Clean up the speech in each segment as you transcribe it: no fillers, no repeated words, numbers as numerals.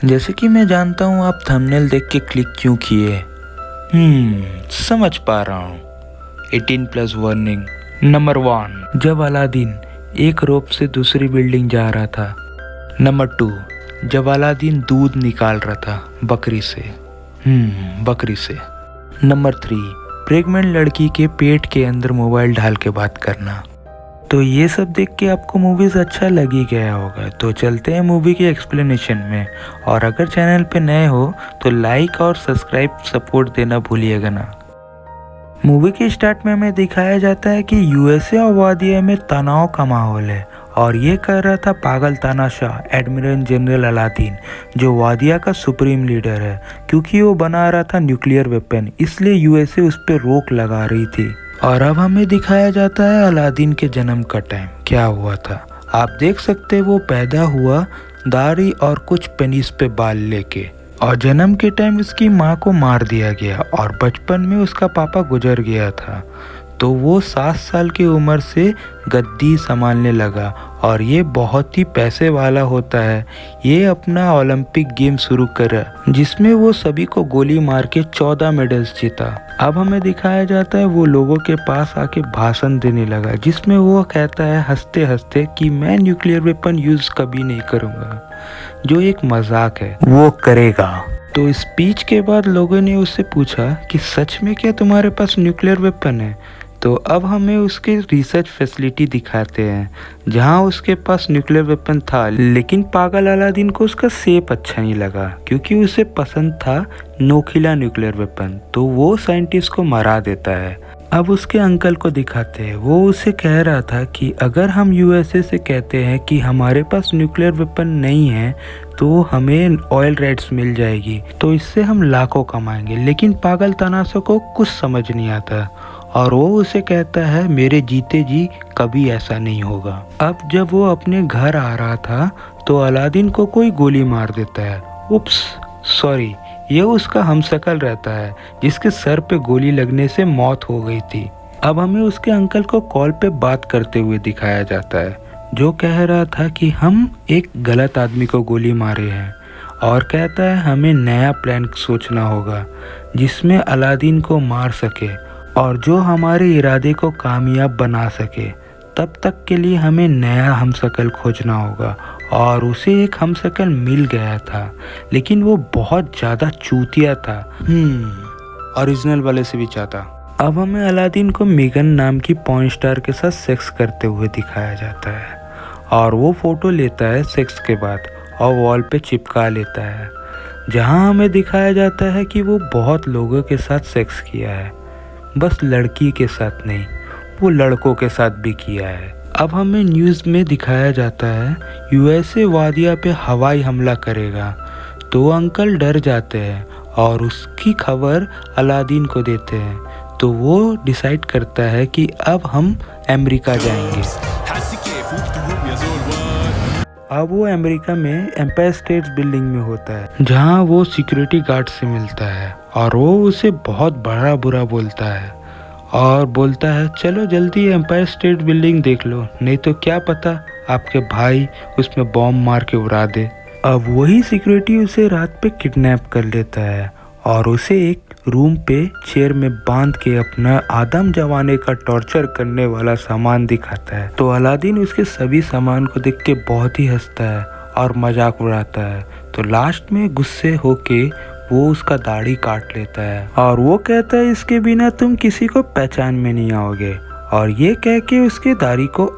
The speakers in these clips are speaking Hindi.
जैसे कि मैं जानता हूँ आप थंबनेल देख के क्लिक क्यों किए। समझ पा रहा हूँ। 18+ वार्निंग। नंबर 1, जब अलादीन एक रोप से दूसरी बिल्डिंग जा रहा था। नंबर 2, जब अलादीन दूध निकाल रहा था बकरी से। नंबर 3, प्रेग्नेंट लड़की के पेट के अंदर मोबाइल डाल के बात करना। तो ये सब देख के आपको मूवीज़ अच्छा लग ही गया होगा। तो चलते हैं मूवी के एक्सप्लेनेशन में। और अगर चैनल पे नए हो तो लाइक और सब्सक्राइब सपोर्ट देना भूलिएगा ना। मूवी के स्टार्ट में हमें दिखाया जाता है कि यूएसए और वादिया में तनाव का माहौल है और ये कर रहा था पागल तानाशाह एडमिरल जनरल अलादीन, जो वादिया का सुप्रीम लीडर है, क्योंकि वो बना रहा था न्यूक्लियर वेपन, इसलिए यूएसए उस पर रोक लगा रही थी। और अब हमें दिखाया जाता है अलादीन के जन्म का टाइम क्या हुआ था। आप देख सकते हैं वो पैदा हुआ दाढ़ी और कुछ पेनिस पे बाल लेके, और जन्म के टाइम उसकी माँ को मार दिया गया और बचपन में उसका पापा गुजर गया था। तो वो 7 साल की उम्र से गद्दी संभालने लगा और ये बहुत ही पैसे वाला होता है। ये अपना ओलंपिक गेम शुरू करा जिसमें वो सभी को गोली मार के 14 मेडल्स जीता। अब हमें दिखाया जाता है वो लोगों के पास आके भाषण देने लगा, जिसमें वो कहता है हंसते हंसते कि मैं न्यूक्लियर वेपन यूज कभी नहीं करूँगा, जो एक मजाक है, वो करेगा। तो स्पीच के बाद लोगों ने उससे पूछा कि सच में क्या तुम्हारे पास न्यूक्लियर वेपन है। तो अब हमें उसके रिसर्च फैसिलिटी दिखाते हैं जहां उसके पास न्यूक्लियर वेपन था, लेकिन पागल अलादीन को उसका शेप अच्छा नहीं लगा क्योंकि उसे पसंद था नोकीला न्यूक्लियर वेपन। तो वो साइंटिस्ट को मरा देता है। अब उसके अंकल को दिखाते हैं, वो उसे कह रहा था कि अगर हम यूएसए से कहते हैं कि हमारे पास न्यूक्लियर वेपन नहीं है तो हमें ऑयल राइट्स मिल जाएगी, तो इससे हम लाखों कमाएंगे। लेकिन पागल तनाशा को कुछ समझ नहीं आता और वो उसे कहता है मेरे जीते जी कभी ऐसा नहीं होगा। अब जब वो अपने घर आ रहा था तो अलादीन को कोई गोली मार देता है। उप्स, सॉरी, ये उसका हमशक्ल रहता है जिसके सर पे गोली लगने से मौत हो गई थी। अब हमें उसके अंकल को कॉल पे बात करते हुए दिखाया जाता है, जो कह रहा था कि हम एक गलत आदमी को गोली मारे हैं, और कहता है हमें नया प्लान सोचना होगा जिसमें अलादीन को मार सके और जो हमारे इरादे को कामयाब बना सके। तब तक के लिए हमें नया हमशक्ल खोजना होगा। और उसे एक हमशक्ल मिल गया था, लेकिन वो बहुत ज़्यादा चूतिया था, ओरिजिनल वाले से भी ज़्यादा। अब हमें अलादीन को मेगन नाम की पॉर्न स्टार के साथ सेक्स करते हुए दिखाया जाता है और वो फोटो लेता है सेक्स के बाद और वॉल पे चिपका लेता है, जहां हमें दिखाया जाता है कि वो बहुत लोगों के साथ सेक्स किया है, बस लड़की के साथ नहीं, वो लड़कों के साथ भी किया है। अब हमें न्यूज़ में दिखाया जाता है यूएसए वादिया पे हवाई हमला करेगा, तो अंकल डर जाते हैं और उसकी खबर अलादीन को देते हैं। तो वो डिसाइड करता है कि अब हम अमेरिका जाएंगे। अब वो अमेरिका में एम्पायर स्टेट बिल्डिंग में होता है, जहाँ वो सिक्योरिटी गार्ड से मिलता है और वो उसे बहुत बड़ा बुरा बोलता है और बोलता है चलो जल्दी एम्पायर स्टेट बिल्डिंग देख लो, नहीं तो क्या पता आपके भाई उसमें बॉम्ब मार के उड़ा दे। अब वही सिक्योरिटी उसे रात पे किडनैप कर लेता है और उसे एक रूम पे चेयर में बांध के अपना आदम जमाने का टॉर्चर करने वाला सामान दिखाता है। तो अलादीन उसके सभी सामान को देख के बहुत ही हंसता है और मजाक उड़ाता है। तो लास्ट में गुस्से होके वो उसका दाढ़ी काट लेता है और वो कहता है इसके बिना तुम किसी को पहचान में नहीं आओगे, और ये कह के उसके दाढ़ी को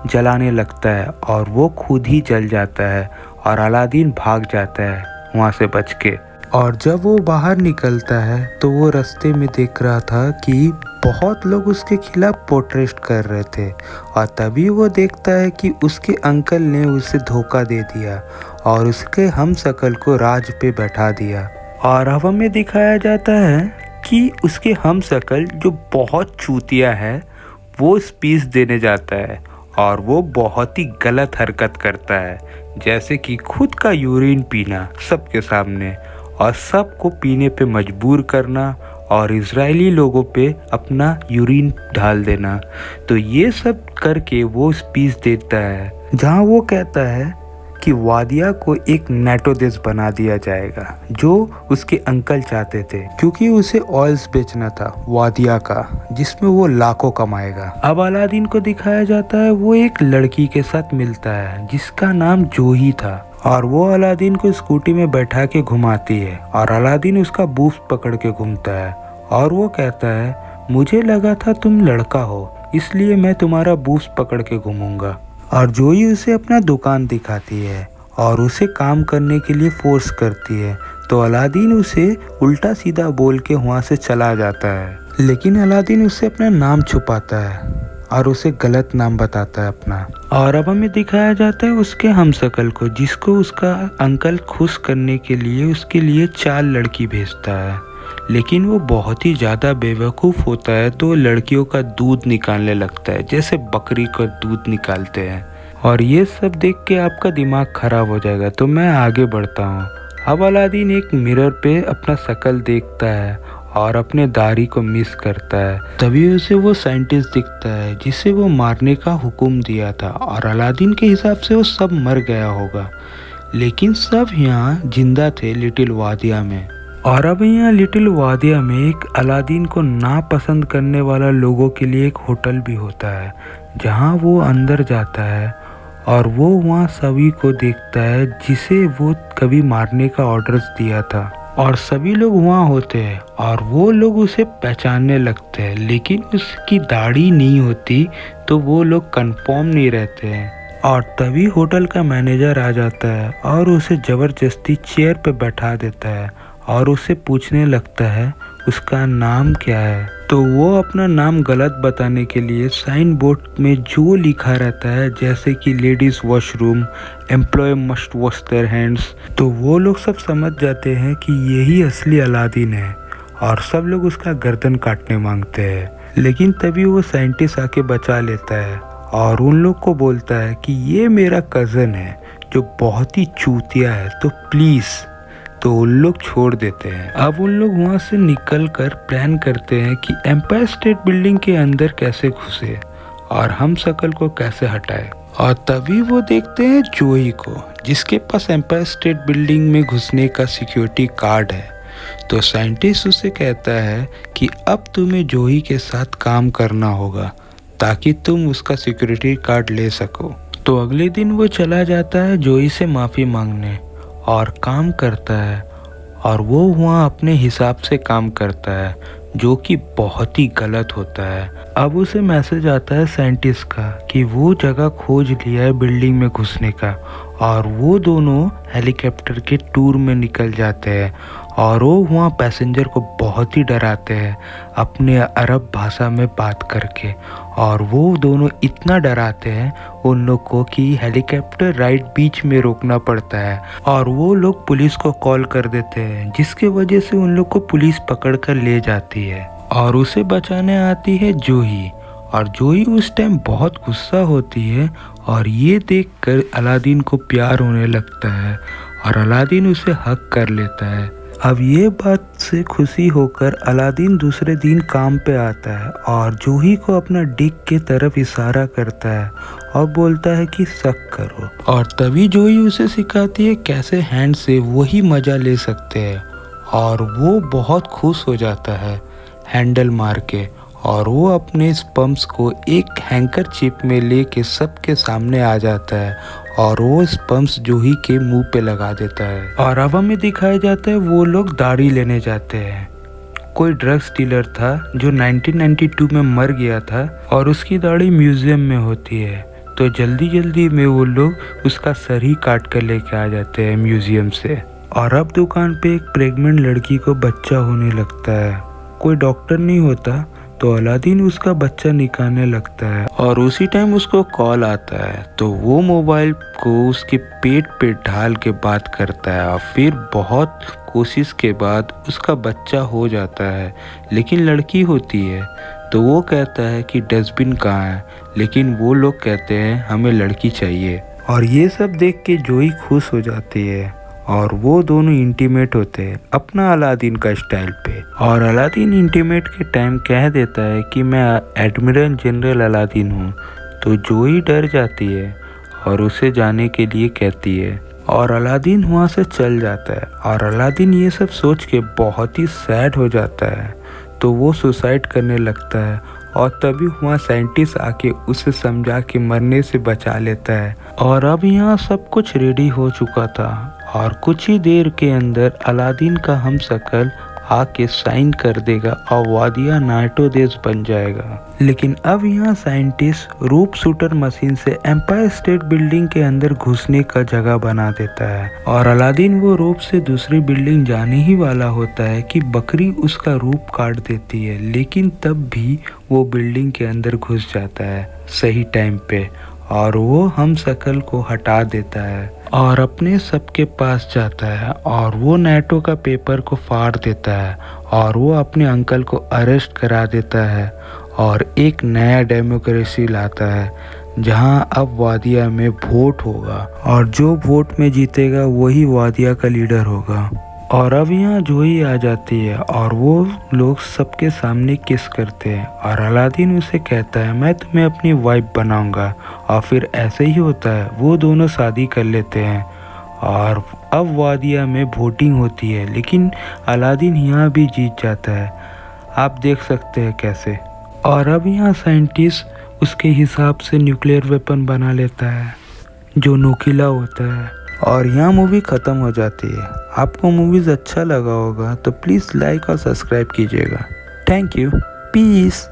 जलाने लगता है और वो खुद ही जल जाता है और अलादीन भाग जाता है वहाँ से बच के। और जब वो बाहर निकलता है तो वो रास्ते में देख रहा था कि बहुत लोग उसके खिलाफ प्रोटेस्ट कर रहे थे, और तभी वो देखता है कि उसके अंकल ने उसे धोखा दे दिया और उसके हमशक्ल को राज पे बैठा दिया। और अब हमें दिखाया जाता है कि उसके हमशक्ल जो बहुत चूतिया है वो स्पीच देने जाता है और वो बहुत ही गलत हरकत करता है, जैसे कि खुद का यूरिन पीना सबके सामने और सबको पीने पे मजबूर करना और इजरायली लोगों पे अपना यूरिन ढाल देना। तो ये सब करके वो स्पीच देता है जहाँ वो कहता है कि वादिया को एक नेटो देश बना दिया जाएगा, जो उसके अंकल चाहते थे, क्योंकि उसे ऑयल्स बेचना था वादिया का, जिसमें वो लाखों कमाएगा। अब अलादीन को दिखाया जाता है वो एक लड़की के साथ मिलता है जिसका नाम जूही था, और वो अलादीन को स्कूटी में बैठा के घुमाती है और अलादीन उसका बूफ पकड़ के घूमता है और वो कहता है मुझे लगा था तुम लड़का हो, इसलिए मैं तुम्हारा बूफ पकड़ के घूमूंगा। और जूही उसे अपना दुकान दिखाती है और उसे काम करने के लिए फोर्स करती है, तो अलादीन उसे उल्टा सीधा बोल के वहाँ से चला जाता है। लेकिन अलादीन उससे अपना नाम छुपाता है और उसे गलत नाम बताता है अपना। और अब हमें दिखाया जाता है उसके हमशक्ल को, जिसको उसका अंकल खुश करने के लिए उसके लिए 4 लड़की भेजता है, लेकिन वो बहुत ही ज़्यादा बेवकूफ़ होता है, तो लड़कियों का दूध निकालने लगता है जैसे बकरी का दूध निकालते हैं। और ये सब देख के आपका दिमाग खराब हो जाएगा, तो मैं आगे बढ़ता हूँ। अब अलादीन एक मिरर पे अपना शक्ल देखता है और अपने दाढ़ी को मिस करता है। तभी उसे वो साइंटिस्ट दिखता है जिसे वो मारने का हुक्म दिया था, और अलादीन के हिसाब से वो सब मर गया होगा, लेकिन सब यहाँ जिंदा थे लिटिल वादिया में। और अब यहाँ लिटिल वादिया में एक अलादीन को नापसंद करने वाला लोगों के लिए एक होटल भी होता है, जहाँ वो अंदर जाता है और वो वहाँ सभी को देखता है जिसे वो कभी मारने का ऑर्डर्स दिया था। और सभी लोग वहाँ होते हैं और वो लोग उसे पहचानने लगते हैं, लेकिन उसकी दाढ़ी नहीं होती, तो वो लोग कंफर्म नहीं रहते हैं। और तभी होटल का मैनेजर आ जाता है और उसे ज़बरदस्ती चेयर पे बैठा देता है और उसे पूछने लगता है उसका नाम क्या है। तो वो अपना नाम गलत बताने के लिए साइन बोर्ड में जो लिखा रहता है, जैसे कि ladies washroom, employee must wash their hands, तो वो लोग सब समझ जाते हैं कि यही असली अलादीन है और सब लोग उसका गर्दन काटने मांगते हैं। लेकिन तभी वो साइंटिस्ट आके बचा लेता है और उन लोग को बोलता है कि ये मेरा कज़न है जो बहुत ही चूतिया है, तो प्लीज़। तो उन लोग छोड़ देते हैं। अब उन लोग वहाँ से निकल कर प्लान करते हैं कि एम्पायर स्टेट बिल्डिंग के अंदर कैसे घुसे और हमशक्ल को कैसे हटाए। और तभी वो देखते हैं जूही को, जिसके पास एम्पायर स्टेट बिल्डिंग में घुसने का सिक्योरिटी कार्ड है। तो साइंटिस्ट उसे कहता है कि अब तुम्हें जूही के साथ काम करना होगा ताकि तुम उसका सिक्योरिटी कार्ड ले सको। तो अगले दिन वो चला जाता है जूही से माफ़ी मांगने और काम करता है, और वो वहाँ अपने हिसाब से काम करता है, जो कि बहुत ही गलत होता है। अब उसे मैसेज आता है साइंटिस्ट का कि वो जगह खोज लिया है बिल्डिंग में घुसने का, और वो दोनों हेलीकॉप्टर के टूर में निकल जाते हैं और वो वहाँ पैसेंजर को बहुत ही डराते हैं अपने अरब भाषा में बात करके। और वो दोनों इतना डराते हैं उन लोग को कि हेलीकॉप्टर राइड बीच में रोकना पड़ता है, और वो लोग पुलिस को कॉल कर देते हैं, जिसके वजह से उन लोग को पुलिस पकड़ कर ले जाती है और उसे बचाने आती है जूही। और जूही उस टाइम बहुत गुस्सा होती है और ये देखकर अलादीन को प्यार होने लगता है और अलादीन उसे हक कर लेता है। अब ये बात से खुशी होकर अलादीन दूसरे दिन काम पे आता है और जूही को अपना डिक के तरफ इशारा करता है और बोलता है कि शक करो। और तभी जूही उसे सिखाती है कैसे हैंड से वही मज़ा ले सकते हैं, और वो बहुत खुश हो जाता है हैंडल मार के, और वो अपने स्पम्स को एक हैंकर चिप में लेके सबके सामने आ जाता है और वो स्पम्स जूही के मुंह पे लगा देता है। और अब हमें दिखाया जाता है वो लोग दाढ़ी लेने जाते हैं। कोई ड्रग्स डीलर था जो 1992 में मर गया था और उसकी दाढ़ी म्यूजियम में होती है, तो जल्दी जल्दी में वो लोग उसका सर ही काट कर लेके आ जाते हैं म्यूजियम से। और अब दुकान पे एक प्रेग्नेंट लड़की को बच्चा होने लगता है। कोई डॉक्टर नहीं होता, तो अलादीन उसका बच्चा निकालने लगता है और उसी टाइम उसको कॉल आता है, तो वो मोबाइल को उसके पेट पे ढाल के बात करता है और फिर बहुत कोशिश के बाद उसका बच्चा हो जाता है, लेकिन लड़की होती है। तो वो कहता है कि डस्टबिन कहाँ है, लेकिन वो लोग कहते हैं हमें लड़की चाहिए। और ये सब देख के जूही खुश हो जाती है और वो दोनों इंटीमेट होते हैं अपना अलादीन का स्टाइल पे। और अलादीन इंटीमेट के टाइम कह देता है कि मैं एडमिरल जनरल अलादीन हूँ, तो जूही डर जाती है और उसे जाने के लिए कहती है और अलादीन वहाँ से चल जाता है। और अलादीन ये सब सोच के बहुत ही सैड हो जाता है, तो वो सुसाइड करने लगता है। और तभी वहाँ साइंटिस्ट आके उसे समझा के मरने से बचा लेता है। और अब यहाँ सब कुछ रेडी हो चुका था और कुछ ही देर के अंदर अलादीन का हम शकल आके साइन कर देगा और वादिया नाटो देश बन जाएगा। लेकिन अब यहाँ साइंटिस्ट रूप शूटर मशीन से एम्पायर स्टेट बिल्डिंग के अंदर घुसने का जगह बना देता है। और अलादीन वो रूप से दूसरी बिल्डिंग जाने ही वाला होता है कि बकरी उसका रूप काट देती है, लेकिन तब भी वो बिल्डिंग के अंदर घुस जाता है सही टाइम पे और वो हम शकल को हटा देता है और अपने सबके पास जाता है और वो नाटो का पेपर को फाड़ देता है और वो अपने अंकल को अरेस्ट करा देता है और एक नया डेमोक्रेसी लाता है जहां अब वादिया में वोट होगा और जो वोट में जीतेगा वही वादिया का लीडर होगा। और अब यहाँ जोई आ जाती है और वो लोग सबके सामने किस करते हैं और अलादीन उसे कहता है मैं तुम्हें अपनी वाइफ बनाऊंगा। और फिर ऐसे ही होता है, वो दोनों शादी कर लेते हैं और अब वादिया में वोटिंग होती है, लेकिन अलादीन यहाँ भी जीत जाता है। आप देख सकते हैं कैसे। और अब यहाँ साइंटिस्ट उसके हिसाब से न्यूक्लियर वेपन बना लेता है जो नुकीला होता है और यहाँ मूवी ख़त्म हो जाती है। आपको मूवीज़ अच्छा लगा होगा तो प्लीज़ लाइक और सब्सक्राइब कीजिएगा। Thank you. पीस।